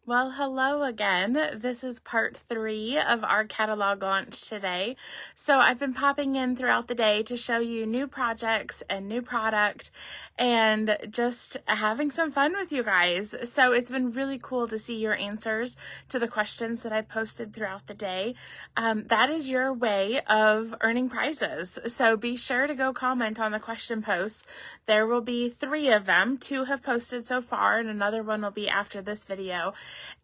Well, hello again. This is part 3 of our catalog launch today. So I've been popping in throughout the day to show you new projects and new product and just having some fun with you guys. So it's been really cool to see your answers to the questions that I posted throughout the day. That is your way of earning prizes. So be sure to go comment on the question posts. There will be 3 of them. 2 have posted so far and another one will be after this video.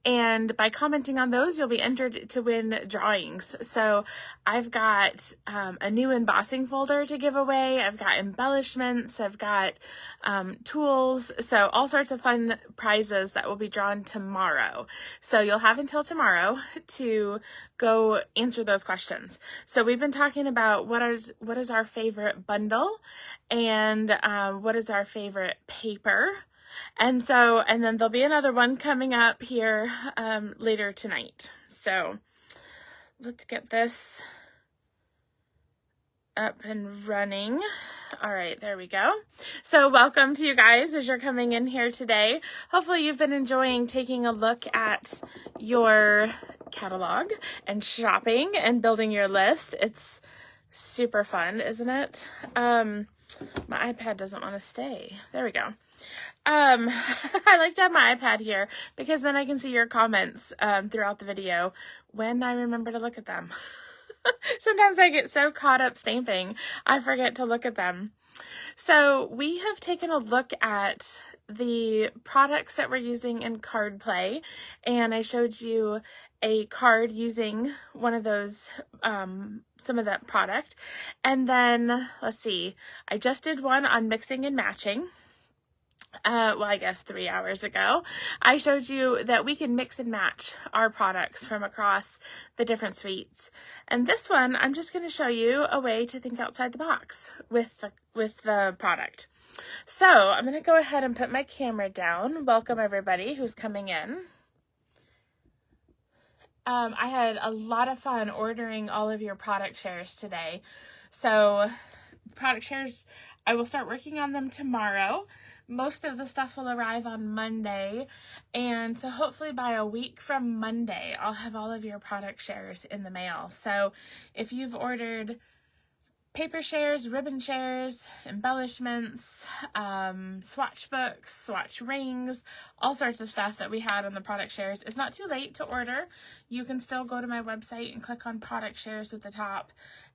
And by commenting on those, you'll be entered to win drawings. So I've got a new embossing folder to give away. I've got embellishments. I've got tools. So all sorts of fun prizes that will be drawn tomorrow. So you'll have until tomorrow to go answer those questions. So we've been talking about what is our favorite bundle and what is our favorite paper. And then there'll be another one coming up here later tonight. So let's get this up and running. All right, there we go. So welcome to you guys as you're coming in here today. Hopefully you've been enjoying taking a look at your catalog and shopping and building your list. It's super fun, isn't it? My iPad doesn't want to stay. There we go. I like to have my iPad here because then I can see your comments throughout the video when I remember to look at them. Sometimes I get so caught up stamping, I forget to look at them. So we have taken a look at the products that we're using in card play, and I showed you a card using one of those, some of that product. And then, let's see, I just did one on mixing and matching. Well, I guess 3 hours ago, I showed you that we can mix and match our products from across the different suites. And this one, I'm just going to show you a way to think outside the box with the product. So I'm going to go ahead and put my camera down. Welcome everybody who's coming in. I had a lot of fun ordering all of your product shares today. So product shares, I will start working on them tomorrow. Most of the stuff will arrive on Monday, and so hopefully by a week from Monday, I'll have all of your product shares in the mail. So if you've ordered paper shares, ribbon shares, embellishments, swatch books, swatch rings, all sorts of stuff that we had on the product shares, it's not too late to order. You can still go to my website and click on product shares at the top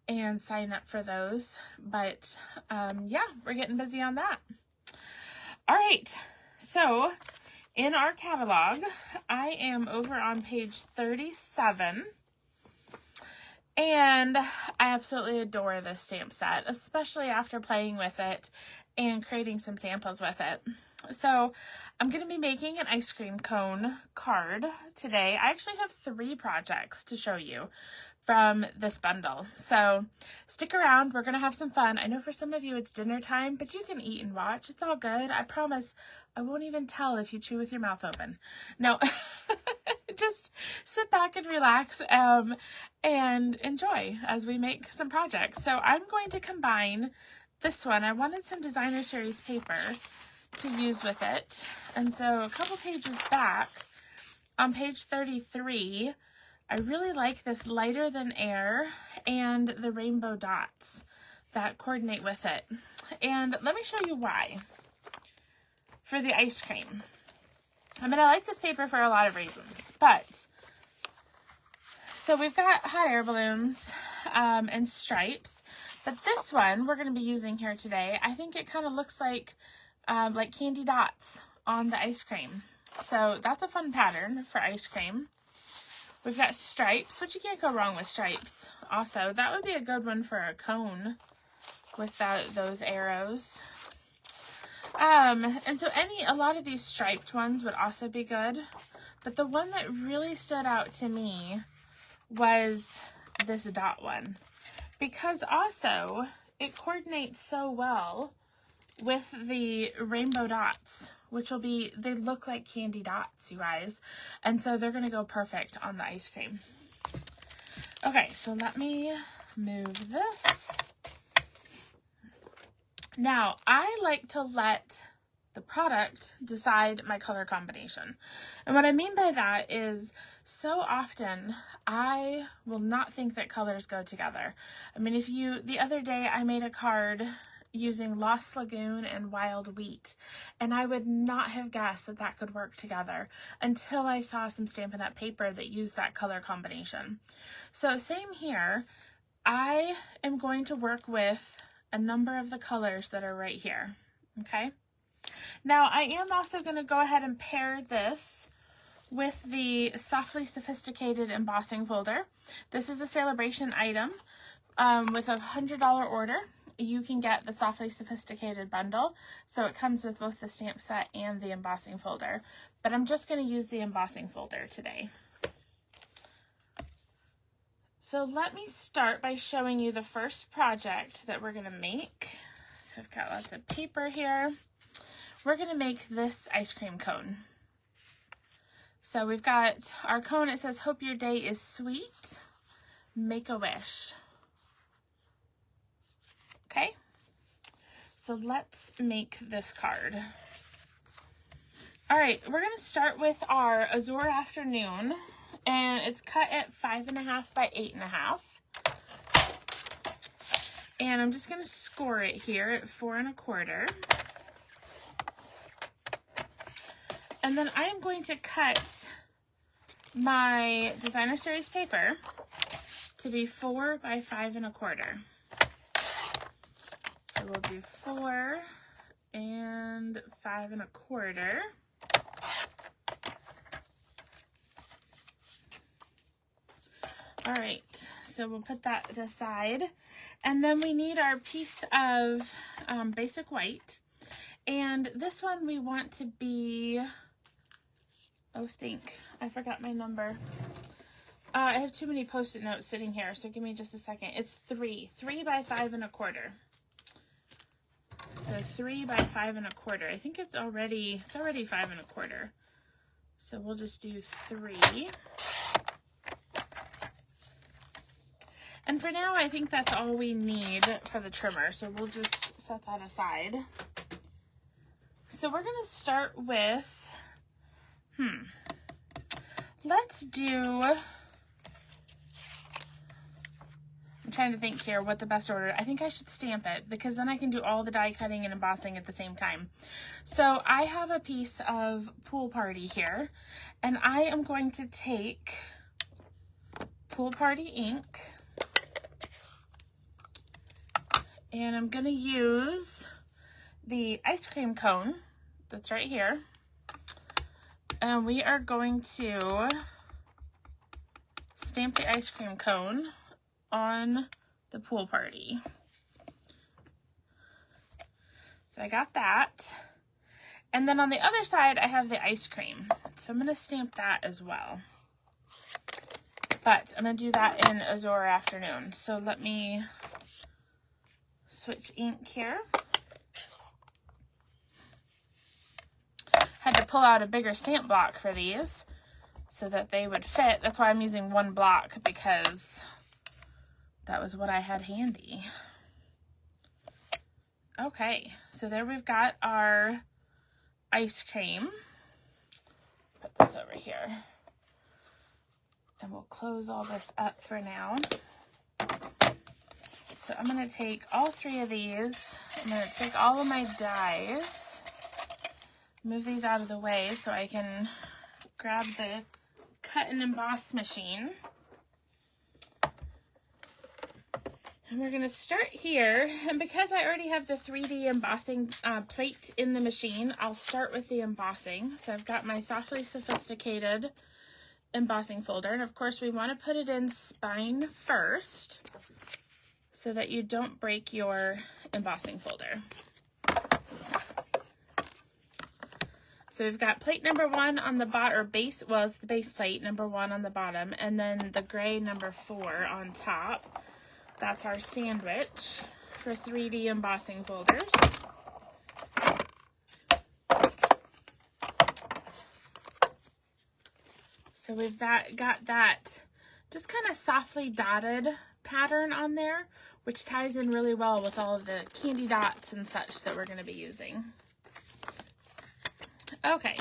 and sign up for those. But yeah, we're getting busy on that. All right, so in our catalog, I am over on page 37, and I absolutely adore this stamp set, especially after playing with it and creating some samples with it. So I'm going to be making an ice cream cone card today. I actually have 3 projects to show you from this bundle. So stick around. We're going to have some fun. I know for some of you it's dinner time, but you can eat and watch. It's all good. I promise I won't even tell if you chew with your mouth open. No, just sit back and relax and enjoy as we make some projects. So I'm going to combine this one. I wanted some designer series paper to use with it. And so a couple pages back on page 33, I really like this lighter than air and the rainbow dots that coordinate with it. And let me show you why. For the ice cream. I mean, I like this paper for a lot of reasons, but so we've got hot air balloons and stripes, but this one we're going to be using here today, I think it kind of looks like candy dots on the ice cream. So that's a fun pattern for ice cream. We've got stripes, which you can't go wrong with stripes. Also, that would be a good one for a cone with those arrows. And so a lot of these striped ones would also be good. But the one that really stood out to me was this dot one. Because also, it coordinates so well with the rainbow dots, which will be, they look like candy dots, you guys. And so they're going to go perfect on the ice cream. Okay, so let me move this. Now, I like to let the product decide my color combination. And what I mean by that is so often I will not think that colors go together. I mean, the other day I made a card using Lost Lagoon and Wild Wheat, and I would not have guessed that that could work together until I saw some Stampin' Up! Paper that used that color combination. So same here, I am going to work with a number of the colors that are right here, okay? Now, I am also going to go ahead and pair this with the Softly Sophisticated embossing folder. This is a Sale-A-Bration item. With a $100 order, you can get the Softly Sophisticated bundle. So it comes with both the stamp set and the embossing folder. But I'm just going to use the embossing folder today. So let me start by showing you the first project that we're going to make. So I've got lots of paper here. We're going to make this ice cream cone. So we've got our cone. It says, "Hope your day is sweet. Make a wish." Okay, so let's make this card. All right, we're going to start with our Azure Afternoon, and it's cut at 5.5 by 8.5. And I'm just going to score it here at 4 1/4. And then I am going to cut my designer series paper to be 4 by 5 1/4. So we'll do 4 and 5 1/4. All right, so we'll put that aside. And then we need our piece of basic white. And this one we want to be, oh stink, I forgot my number. I have too many Post-it notes sitting here, so give me just a second. It's 3 by 5 1/4. So 3 by 5 1/4. I think it's already 5 1/4. So we'll just do 3. And for now, I think that's all we need for the trimmer. So we'll just set that aside. So we're going to start with, let's do, I'm trying to think here what the best order. I think I should stamp it because then I can do all the die cutting and embossing at the same time. So I have a piece of Pool Party here, and I am going to take Pool Party ink, and I'm going to use the ice cream cone that's right here, and we are going to stamp the ice cream cone on the Pool Party. So I got that. And then on the other side, I have the ice cream. So I'm going to stamp that as well. But I'm going to do that in Azure Afternoon. So let me switch ink here. Had to pull out a bigger stamp block for these so that they would fit. That's why I'm using one block, because that was what I had handy. Okay, so there we've got our ice cream. Put this over here. And we'll close all this up for now. So I'm going to take all 3 of these. I'm going to take all of my dies, move these out of the way so I can grab the cut and emboss machine. And we're going to start here, and because I already have the 3D embossing plate in the machine, I'll start with the embossing. So I've got my Softly Sophisticated embossing folder, and of course we want to put it in spine first so that you don't break your embossing folder. So we've got plate number 1 on the bottom, or base, well, it's the base plate, number 1 on the bottom, and then the gray number 4 on top. That's our sandwich for 3D embossing folders. So we've got that just kind of softly dotted pattern on there, which ties in really well with all of the candy dots and such that we're going to be using. Okay,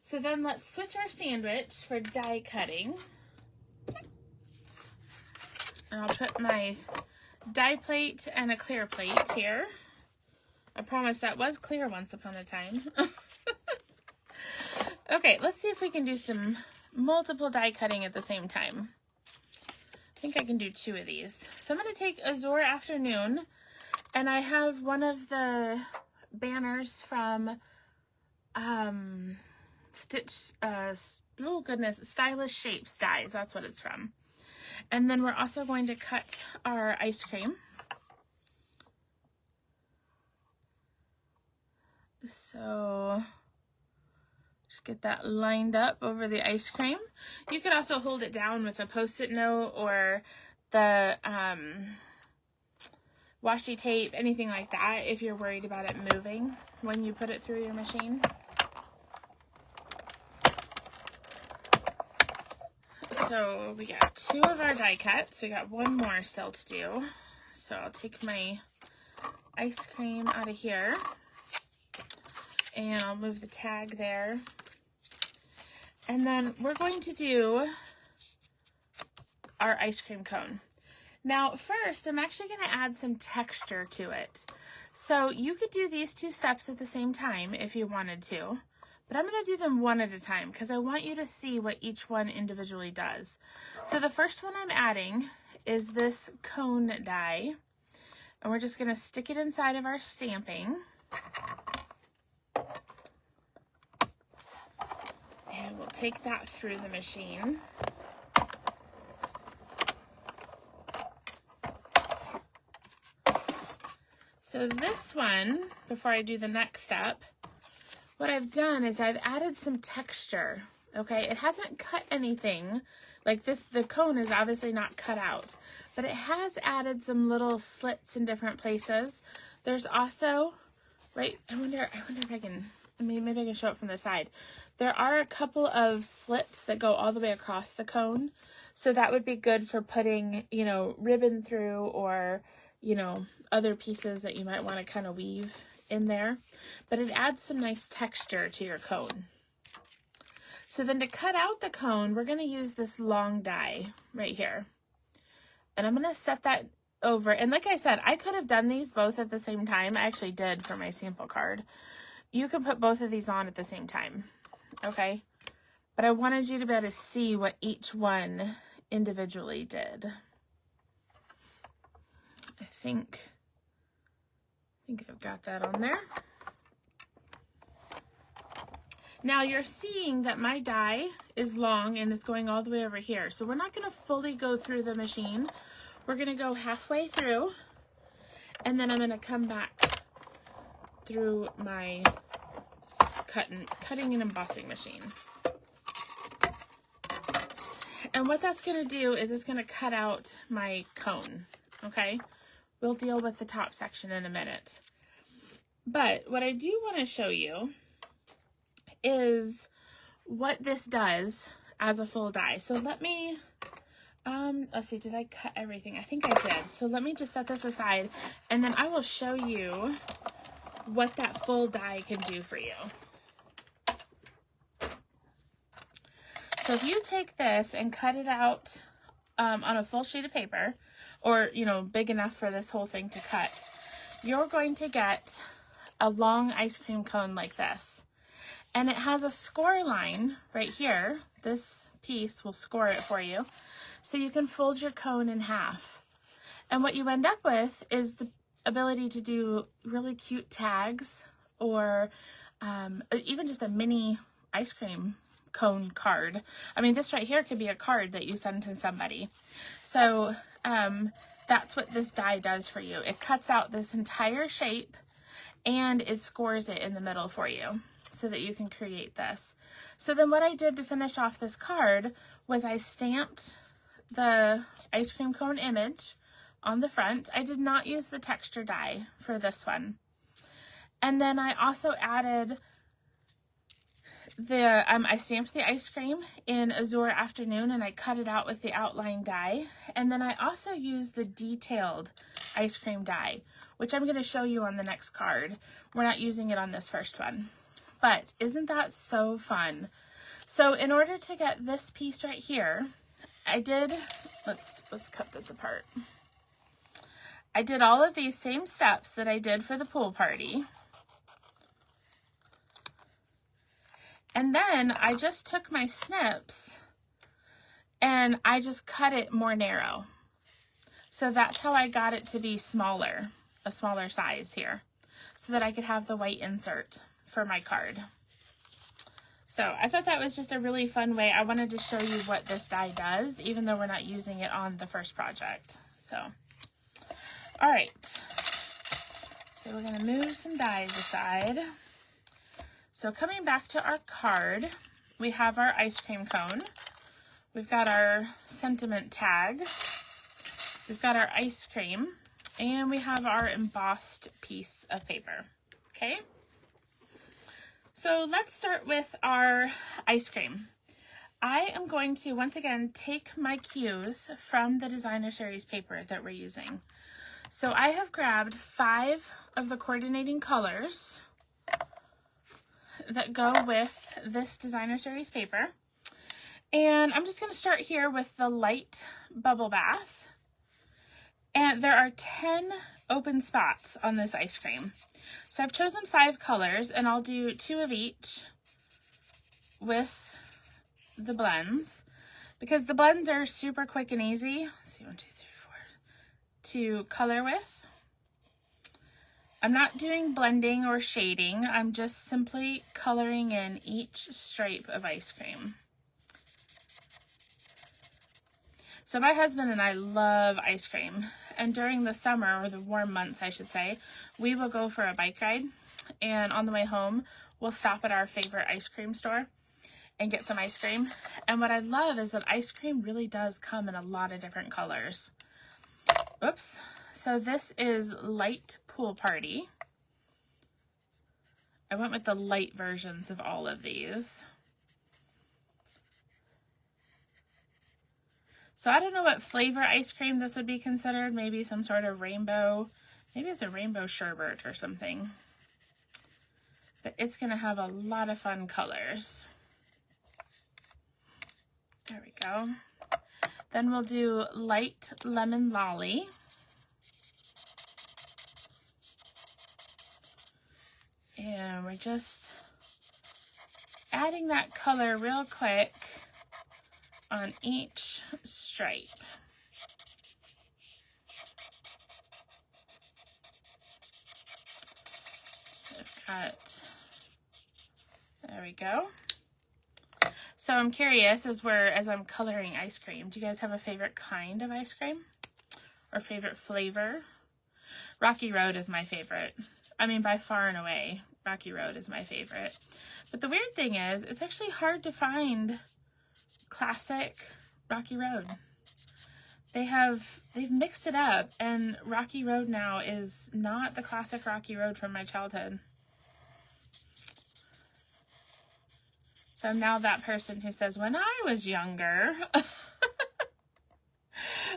so then let's switch our sandwich for die cutting. And I'll put my die plate and a clear plate here. I promise that was clear once upon a time. Okay, let's see if we can do some multiple die cutting at the same time. I think I can do 2 of these. So I'm going to take Azure Afternoon, and I have one of the banners from Stylish Shapes dies. That's what it's from. And then we're also going to cut our ice cream. So just get that lined up over the ice cream. You could also hold it down with a Post-it note or the washi tape, anything like that, if you're worried about it moving when you put it through your machine. So we got 2 of our die cuts. We got 1 more still to do. So I'll take my ice cream out of here and I'll move the tag there. And then we're going to do our ice cream cone. Now first, I'm actually going to add some texture to it. So you could do these 2 steps at the same time if you wanted to. But I'm going to do them one at a time because I want you to see what each one individually does. So the first one I'm adding is this cone die. And we're just going to stick it inside of our stamping. And we'll take that through the machine. So this one, before I do the next step, what I've done is I've added some texture, okay? It hasn't cut anything. Like this, the cone is obviously not cut out, but it has added some little slits in different places. There's also, right, I wonder if I can, maybe I can show it from the side. There are a couple of slits that go all the way across the cone. So that would be good for putting, you know, ribbon through or, you know, other pieces that you might want to kind of weave in there, but it adds some nice texture to your cone. So then to cut out the cone, we're going to use this long die right here. And I'm going to set that over. And like I said, I could have done these both at the same time. I actually did for my sample card. You can put both of these on at the same time, okay? But I wanted you to be able to see what each one individually did. I think I've got that on there. Now you're seeing that my die is long and it's going all the way over here. So we're not going to fully go through the machine. We're going to go halfway through and then I'm going to come back through my cutting and embossing machine. And what that's going to do is it's going to cut out my cone, okay? We'll deal with the top section in a minute. But what I do want to show you is what this does as a full die. So let me, let's see, did I cut everything? I think I did. So let me just set this aside and then I will show you what that full die can do for you. So if you take this and cut it out on a full sheet of paper, or, you know, big enough for this whole thing to cut, you're going to get a long ice cream cone like this. And it has a score line right here. This piece will score it for you. So you can fold your cone in half. And what you end up with is the ability to do really cute tags or even just a mini ice cream cone card. I mean, this right here could be a card that you send to somebody. So that's what this die does for you. It cuts out this entire shape and it scores it in the middle for you so that you can create this. So then what I did to finish off this card was I stamped the ice cream cone image on the front. I did not use the texture die for this one. And then I also added I stamped the ice cream in Azure Afternoon and I cut it out with the outline die. And then I also used the detailed ice cream die, which I'm going to show you on the next card. We're not using it on this first one. But isn't that so fun? So in order to get this piece right here, I did, let's cut this apart. I did all of these same steps that I did for the pool party. And then I just took my snips and I just cut it more narrow. So that's how I got it to be smaller, a smaller size here, so that I could have the white insert for my card. So I thought that was just a really fun way. I wanted to show you what this die does, even though we're not using it on the first project. So, all right. So we're gonna move some dies aside. So coming back to our card, we have our ice cream cone. We've got our sentiment tag. We've got our ice cream, and we have our embossed piece of paper, okay? So let's start with our ice cream. I am going to, once again, take my cues from the designer series paper that we're using. So I have grabbed 5 of the coordinating colors that go with this designer series paper. And I'm just going to start here with the light bubble bath. And there are 10 open spots on this ice cream. So I've chosen 5 colors, and I'll do 2 of each with the blends, because the blends are super quick and easy. Let's see, 1, 2, 3, 4, to color with. I'm not doing blending or shading. I'm just simply coloring in each stripe of ice cream. So my husband and I love ice cream, and during the summer, or the warm months I should say, we will go for a bike ride, and on the way home we'll stop at our favorite ice cream store and get some ice cream. And what I love is that ice cream really does come in a lot of different colors. Oops. So this is Light Pool Party. I went with the light versions of all of these. So I don't know what flavor ice cream this would be considered. Maybe some sort of rainbow. Maybe it's a rainbow sherbet or something. But it's going to have a lot of fun colors. There we go. Then we'll do Light Lemon Lolly. And we're just adding that color real quick on each stripe. So I've got, there we go. So I'm curious, as I'm coloring ice cream, do you guys have a favorite kind of ice cream or favorite flavor? Rocky Road is my favorite. I mean, by far and away, Rocky Road is my favorite. But the weird thing is, it's actually hard to find classic Rocky Road. They've mixed it up, and Rocky Road now is not the classic Rocky Road from my childhood. So I'm now that person who says, when I was younger,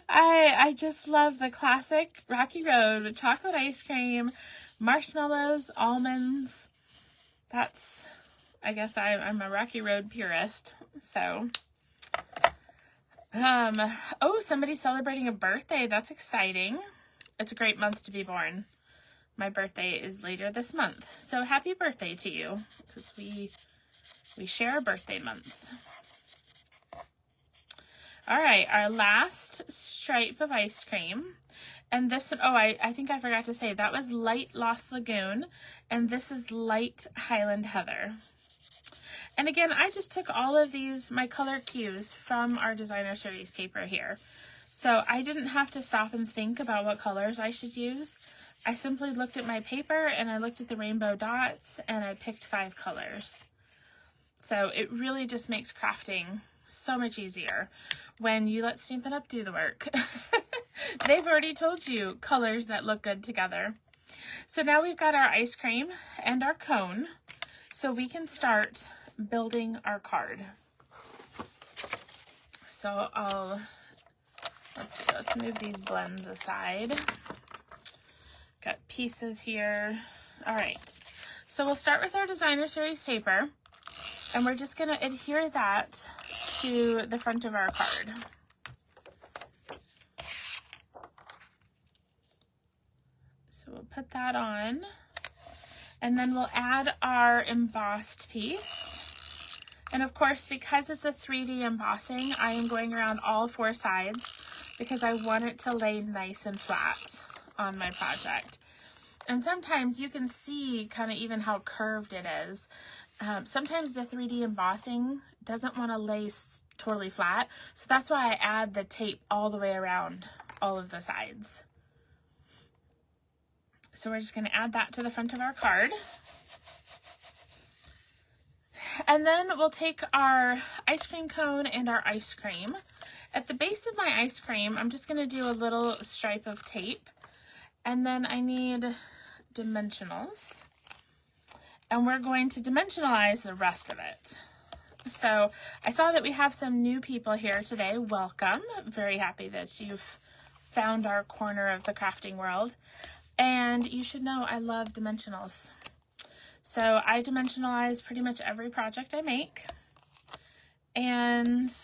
I just love the classic Rocky Road with chocolate ice cream, marshmallows, almonds. That's, I guess I'm a Rocky Road purist, so. Oh, somebody's celebrating a birthday. That's exciting. It's a great month to be born. My birthday is later this month. So happy birthday to you, because we share a birthday month. All right, our last stripe of ice cream. And this one, oh, I think I forgot to say, that was Light Lost Lagoon, and this is Light Highland Heather. And again, I just took all of these, my color cues, from our designer series paper here. So I didn't have to stop and think about what colors I should use. I simply looked at my paper and I looked at the rainbow dots and I picked 5 colors. So it really just makes crafting so much easier when you let Stampin' Up! Do the work. They've already told you colors that look good together. So now we've got our ice cream and our cone, so we can start building our card. So let's move these blends aside. Got pieces here. All right. So we'll start with our designer series paper, and we're just going to adhere that to the front of our card. So we'll put that on, and then we'll add our embossed piece. And of course, because it's a 3D embossing, I am going around all 4 sides because I want it to lay nice and flat on my project. And sometimes you can see kind of even how curved it is. Sometimes the 3D embossing doesn't want to lay totally flat, so that's why I add the tape all the way around all of the sides. So we're just going to add that to the front of our card. And then we'll take our ice cream cone and our ice cream. At the base of my ice cream, I'm just going to do a little stripe of tape. And then I need dimensionals. And we're going to dimensionalize the rest of it. So I saw that we have some new people here today. Welcome. Very happy that you've found our corner of the crafting world. And you should know I love dimensionals. So I dimensionalize pretty much every project I make. And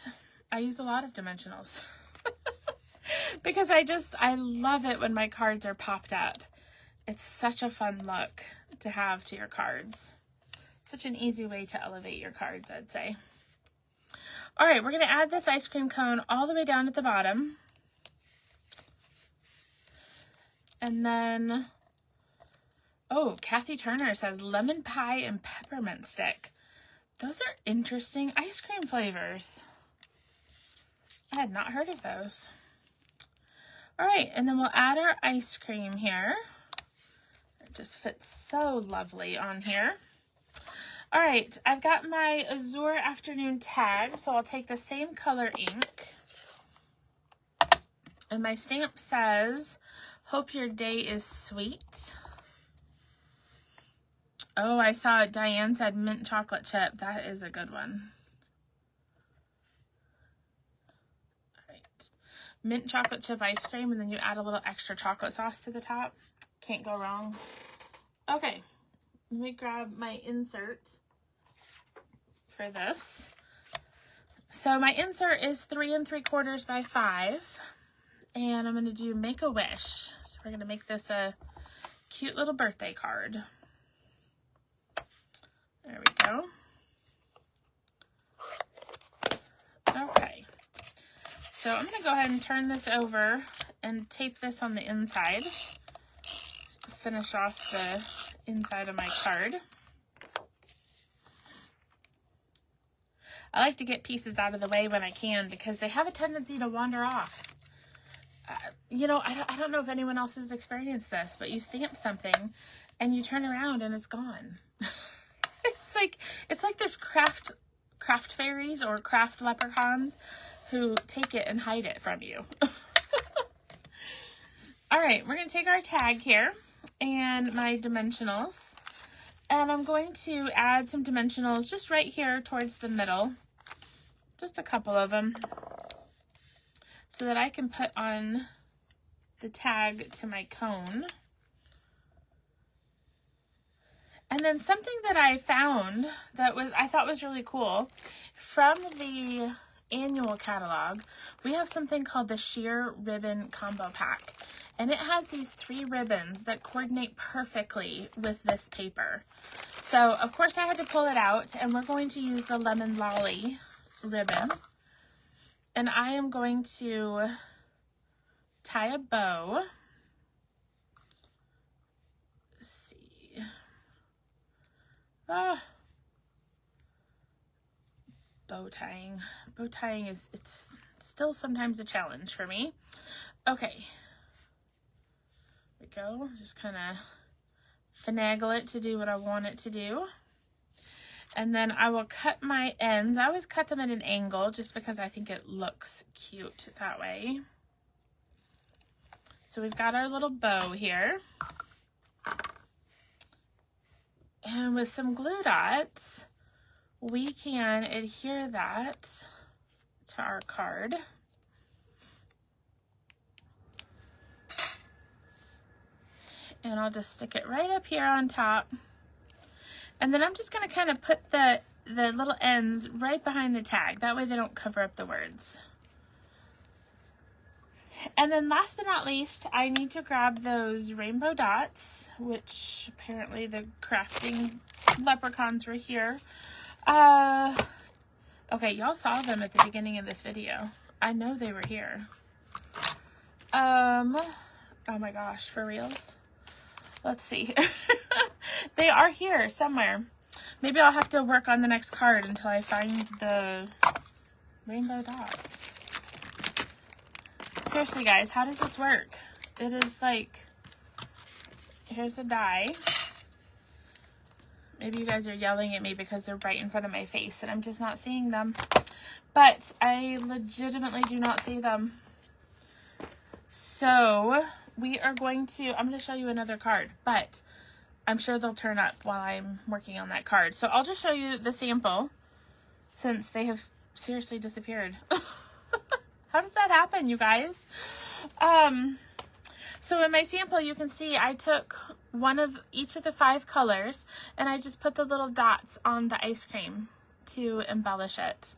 I use a lot of dimensionals. Because I love it when my cards are popped up. It's such a fun look to have to your cards. Such an easy way to elevate your cards, I'd say. All right, we're going to add this ice cream cone all the way down at the bottom. And then, oh, Kathy Turner says lemon pie and peppermint stick. Those are interesting ice cream flavors. I had not heard of those. All right, and then we'll add our ice cream here. It just fits so lovely on here. All right, I've got my Azure Afternoon tag, so I'll take the same color ink. And my stamp says, hope your day is sweet. Oh, I saw it. Diane said mint chocolate chip. That is a good one. All right. Mint chocolate chip ice cream, and then you add a little extra chocolate sauce to the top. Can't go wrong. Okay. Let me grab my insert for this. So my insert is 3 3/4 by 5. And I'm going to do Make a Wish. So we're going to make this a cute little birthday card. There we go. Okay. So I'm going to go ahead and turn this over and tape this on the inside. Finish off the inside of my card. I like to get pieces out of the way when I can because they have a tendency to wander off. You know, I don't know if anyone else has experienced this, but you stamp something and you turn around and it's gone. it's like there's craft fairies or craft leprechauns who take it and hide it from you. All right, we're going to take our tag here and my dimensionals, and I'm going to add some dimensionals just right here towards the middle, just a couple of them, so that I can put on the tag to my cone. And then something that I found that I thought was really cool, from the annual catalog, we have something called the Sheer Ribbon Combo Pack. And it has these 3 ribbons that coordinate perfectly with this paper. So, of course, I had to pull it out, and we're going to use the Lemon Lolly ribbon. And I am going to tie a bow. Let's see. Bow tying. Bow tying it's still sometimes a challenge for me. Okay. There we go. Just kind of finagle it to do what I want it to do. And then I will cut my ends. I always cut them at an angle just because I think it looks cute that way. So we've got our little bow here. And with some glue dots, we can adhere that to our card. And I'll just stick it right up here on top. And then I'm just going to kind of put the little ends right behind the tag. That way they don't cover up the words. And then last but not least, I need to grab those rainbow dots, which apparently the crafting leprechauns were here. Okay, y'all saw them at the beginning of this video. I know they were here. Oh my gosh, for reals? Let's see. They are here somewhere. Maybe I'll have to work on the next card until I find the rainbow dots. Seriously, guys, how does this work? It is like, here's a die. Maybe you guys are yelling at me because they're right in front of my face and I'm just not seeing them. But I legitimately do not see them. So we are going to, I'm going to show you another card, but I'm sure they'll turn up while I'm working on that card. So I'll just show you the sample since they have seriously disappeared. How does that happen, you guys? So in my sample, you can see I took one of each of the 5 colors and I just put the little dots on the ice cream to embellish it.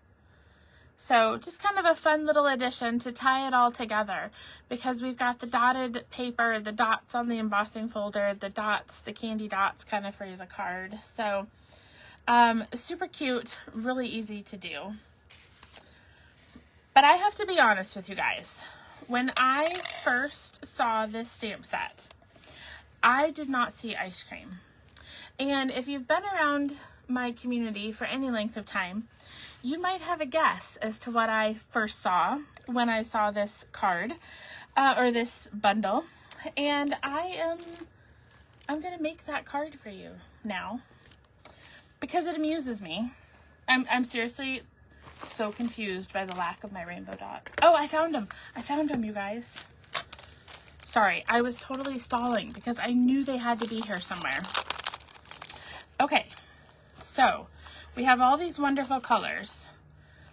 So just kind of a fun little addition to tie it all together, because we've got the dotted paper, the dots on the embossing folder, the dots, the candy dots kind of for the card. So super cute, really easy to do. But I have to be honest with you guys. When I first saw this stamp set, I did not see ice cream. And if you've been around my community for any length of time, you might have a guess as to what I first saw when I saw this card or this bundle. And I'm going to make that card for you now because it amuses me. I'm seriously so confused by the lack of my rainbow dots. Oh, I found them. I found them, you guys. Sorry, I was totally stalling because I knew they had to be here somewhere. Okay, so we have all these wonderful colors.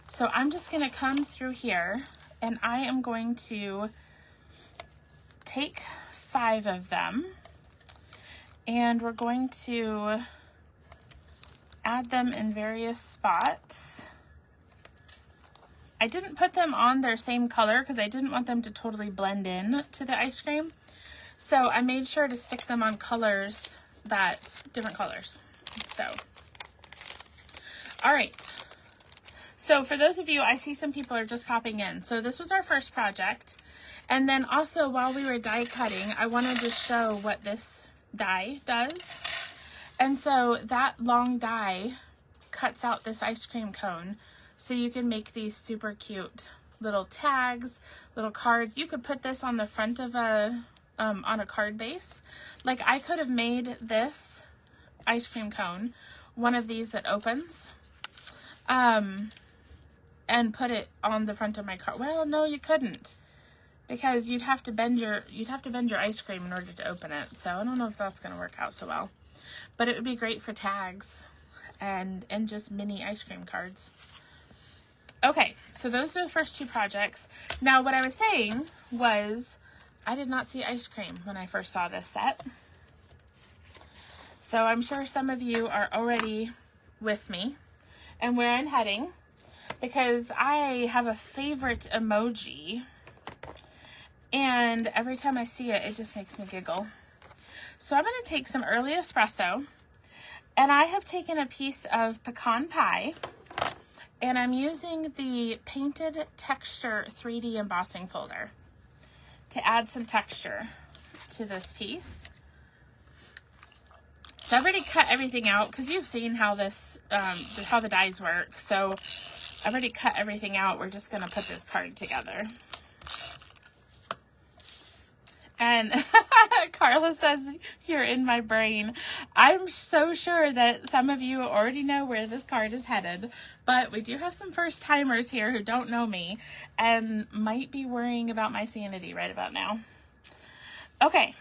So I'm just going to come through here and I am going to take 5 of them and we're going to add them in various spots. I didn't put them on their same color because I didn't want them to totally blend in to the ice cream. So I made sure to stick them on colors different colors. So, all right. So for those of you, I see some people are just popping in. So this was our first project. And then also while we were die cutting, I wanted to show what this die does. And so that long die cuts out this ice cream cone. So you can make these super cute little tags, little cards. You could put this on the front of on a card base. Like I could have made this ice cream cone, one of these that opens, and put it on the front of my card. Well, no, you couldn't, because you'd have to bend your ice cream in order to open it. So I don't know if that's going to work out so well, but it would be great for tags and just mini ice cream cards. Okay, so those are the first 2 projects. Now, what I was saying was I did not see ice cream when I first saw this set. So I'm sure some of you are already with me and where I'm heading, because I have a favorite emoji and every time I see it, it just makes me giggle. So I'm going to take some early espresso and I have taken a piece of pecan pie. And I'm using the Painted Texture 3D embossing folder to add some texture to this piece. So I've already cut everything out because you've seen how this, how the dies work. So I've already cut everything out. We're just going to put this card together. And Carla says, you're in my brain. I'm so sure that some of you already know where this card is headed, but we do have some first timers here who don't know me and might be worrying about my sanity right about now. Okay,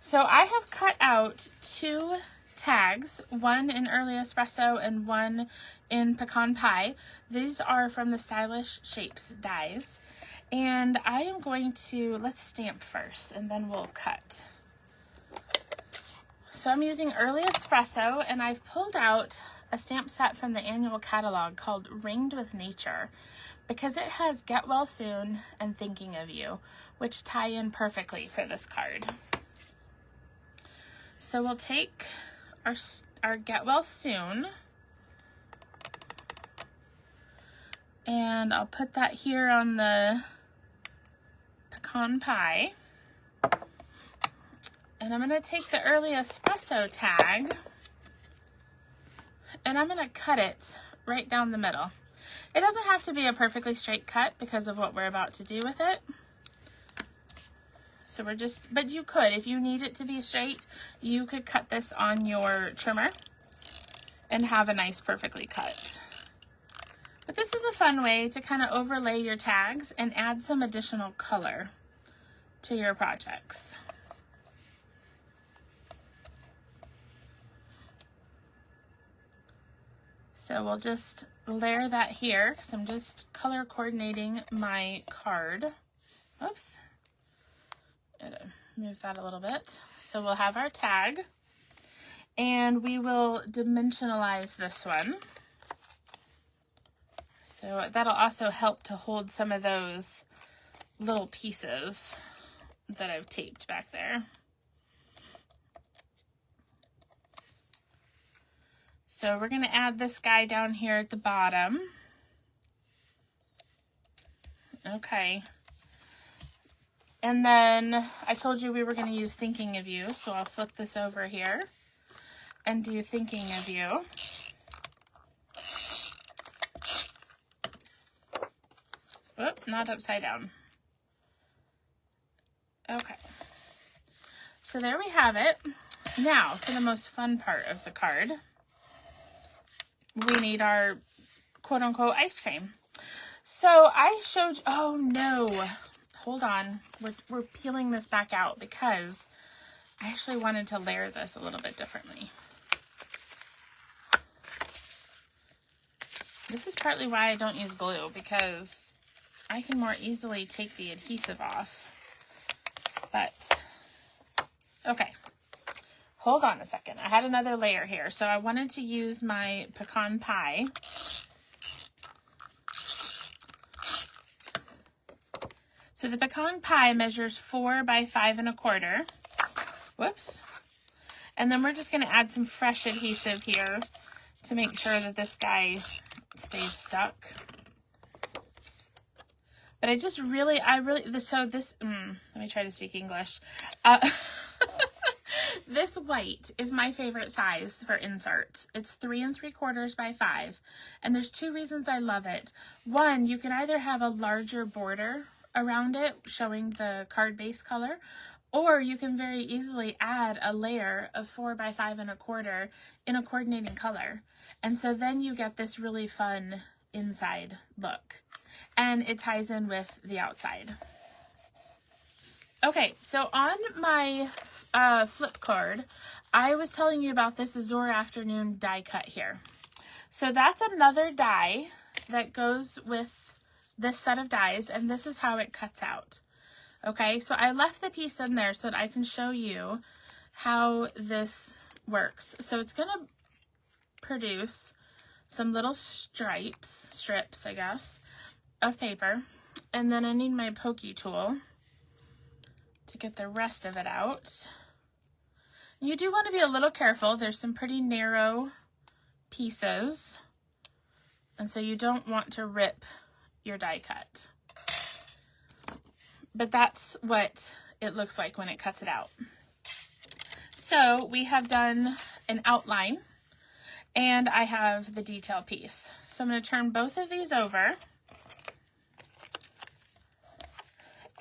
so I have cut out 2 tags, one in early espresso and one in pecan pie. These are from the Stylish Shapes dies. And I am going to, let's stamp first and then we'll cut. So I'm using Early Espresso, and I've pulled out a stamp set from the annual catalog called Ringed with Nature because it has Get Well Soon and Thinking of You, which tie in perfectly for this card. So we'll take our Get Well Soon, and I'll put that here on the pecan pie. And I'm going to take the Early Espresso tag, and I'm going to cut it right down the middle. It doesn't have to be a perfectly straight cut because of what we're about to do with it. So we're just, but you could, if you need it to be straight, you could cut this on your trimmer and have a nice perfectly cut. But this is a fun way to kind of overlay your tags and add some additional color to your projects. So we'll just layer that here because I'm just color coordinating my card. Oops. Gotta move that a little bit. So we'll have our tag, and we will dimensionalize this one. So that'll also help to hold some of those little pieces that I've taped back there. So we're going to add this guy down here at the bottom. Okay. And then I told you we were going to use Thinking of You, so I'll flip this over here and do Thinking of You. Oop, not upside down. Okay. So there we have it. Now, for the most fun part of the card, we need our quote-unquote ice cream. So I showed you, oh no, hold on. We're peeling this back out because I actually wanted to layer this a little bit differently. This is partly why I don't use glue, because I can more easily take the adhesive off. But, okay. Hold on a second. I had another layer here. So I wanted to use my pecan pie. So the pecan pie measures 4 by 5 1/4. Whoops. And then we're just going to add some fresh adhesive here to make sure that this guy stays stuck. But I just really, let me try to speak English. This white is my favorite size for inserts. It's 3 3/4 by 5. And there's 2 reasons I love it. One, you can either have a larger border around it showing the card base color, or you can very easily add a layer of 4 by 5 1/4 in a coordinating color. And so then you get this really fun inside look. And it ties in with the outside. Okay, so on my flip card, I was telling you about this Azure Afternoon die cut here. So that's another die that goes with this set of dies, and this is how it cuts out. Okay, so I left the piece in there so that I can show you how this works. So it's going to produce some little strips, I guess, of paper. And then I need my pokey tool to get the rest of it out. You do want to be a little careful. There's some pretty narrow pieces, and so you don't want to rip your die cut. But that's what it looks like when it cuts it out. So we have done an outline, and I have the detail piece. So I'm going to turn both of these over,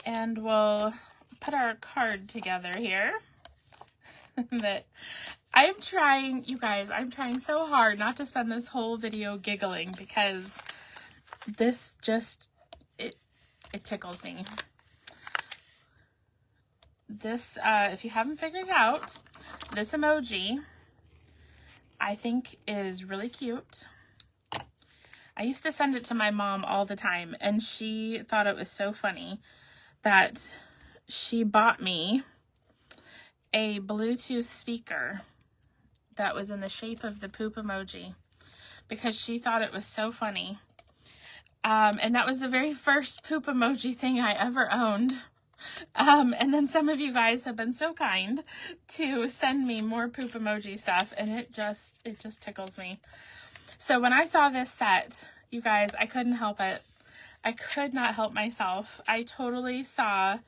and we'll put our card together here. That I'm trying, you guys, I'm trying so hard not to spend this whole video giggling, because this just, it tickles me. This, if you haven't figured it out, this emoji, I think is really cute. I used to send it to my mom all the time, and she thought it was so funny that she bought me a Bluetooth speaker that was in the shape of the poop emoji because she thought it was so funny. And that was the very first poop emoji thing I ever owned. And then some of you guys have been so kind to send me more poop emoji stuff, and it just tickles me. So when I saw this set, you guys, I couldn't help it. I could not help myself. I totally saw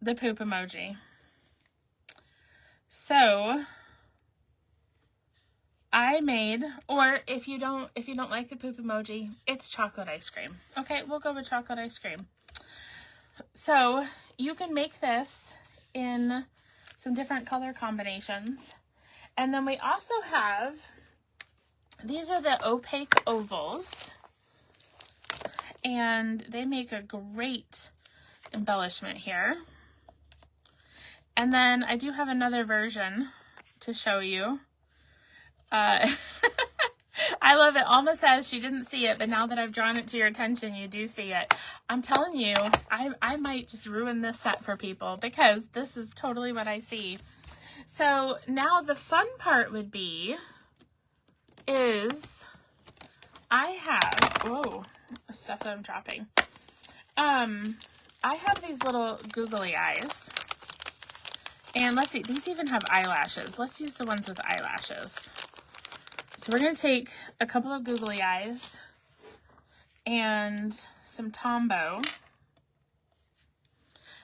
the poop emoji. So I made, or if you don't like the poop emoji, it's chocolate ice cream. Okay, we'll go with chocolate ice cream. So you can make this in some different color combinations. And then we also have, these are the opaque ovals, and they make a great embellishment here. And then I do have another version to show you. I love it. Alma says she didn't see it, but now that I've drawn it to your attention, you do see it. I'm telling you, I might just ruin this set for people because this is totally what I see. So now the fun part would be is I have, whoa, stuff that I'm dropping. I have these little googly eyes. And let's see, these even have eyelashes. Let's use the ones with eyelashes. So we're going to take a couple of googly eyes and some Tombow.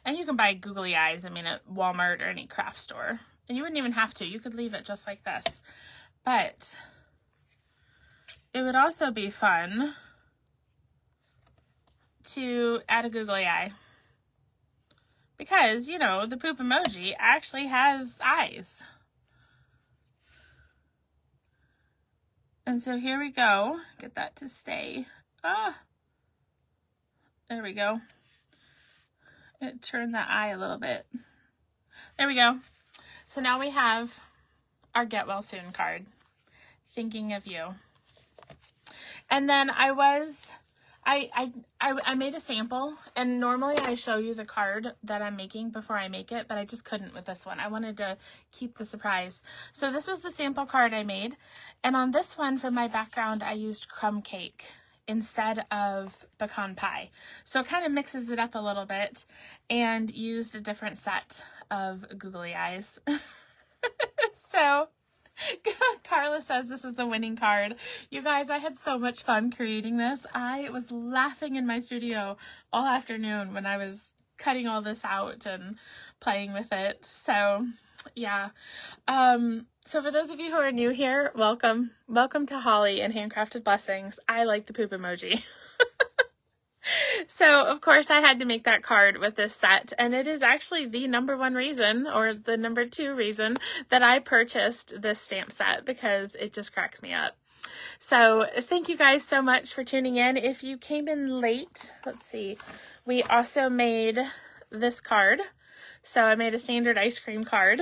And you can buy googly eyes, I mean, at Walmart or any craft store. And you wouldn't even have to. You could leave it just like this. But it would also be fun to add a googly eye. Because, you know, the poop emoji actually has eyes. And so here we go. Get that to stay. Ah, there we go. It turned that eye a little bit. There we go. So now we have our Get Well Soon card. Thinking of you. And then I made a sample, and normally I show you the card that I'm making before I make it, but I just couldn't with this one. I wanted to keep the surprise. So this was the sample card I made, and on this one for my background I used crumb cake instead of pecan pie. So it kind of mixes it up a little bit, and used a different set of googly eyes. So Carla says this is the winning card. You guys, I had so much fun creating this. I was laughing in my studio all afternoon when I was cutting all this out and playing with it. So yeah. So for those of you who are new here, welcome. Welcome to Holly and Handcrafted Blessings. I like the poop emoji. So, of course, I had to make that card with this set, and it is actually the #1 reason, or the #2 reason, that I purchased this stamp set, because it just cracks me up. So, thank you guys so much for tuning in. If you came in late, let's see, we also made this card. So, I made a standard ice cream card.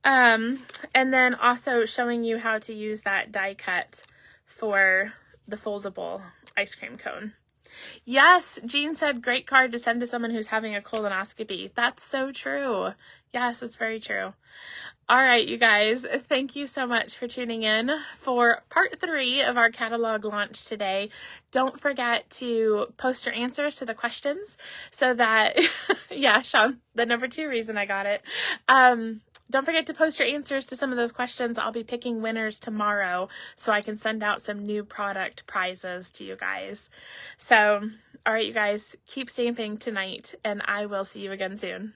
And then also showing you how to use that die cut for the foldable ice cream cone. Yes, Jean said, great card to send to someone who's having a colonoscopy. That's so true. Yes, it's very true. All right, you guys, thank you so much for tuning in for part 3 of our catalog launch today. Don't forget to post your answers to the questions so that, yeah, Sean, the #2 reason I got it. Don't forget to post your answers to some of those questions. I'll be picking winners tomorrow so I can send out some new product prizes to you guys. So, all right, you guys, keep stamping tonight, and I will see you again soon.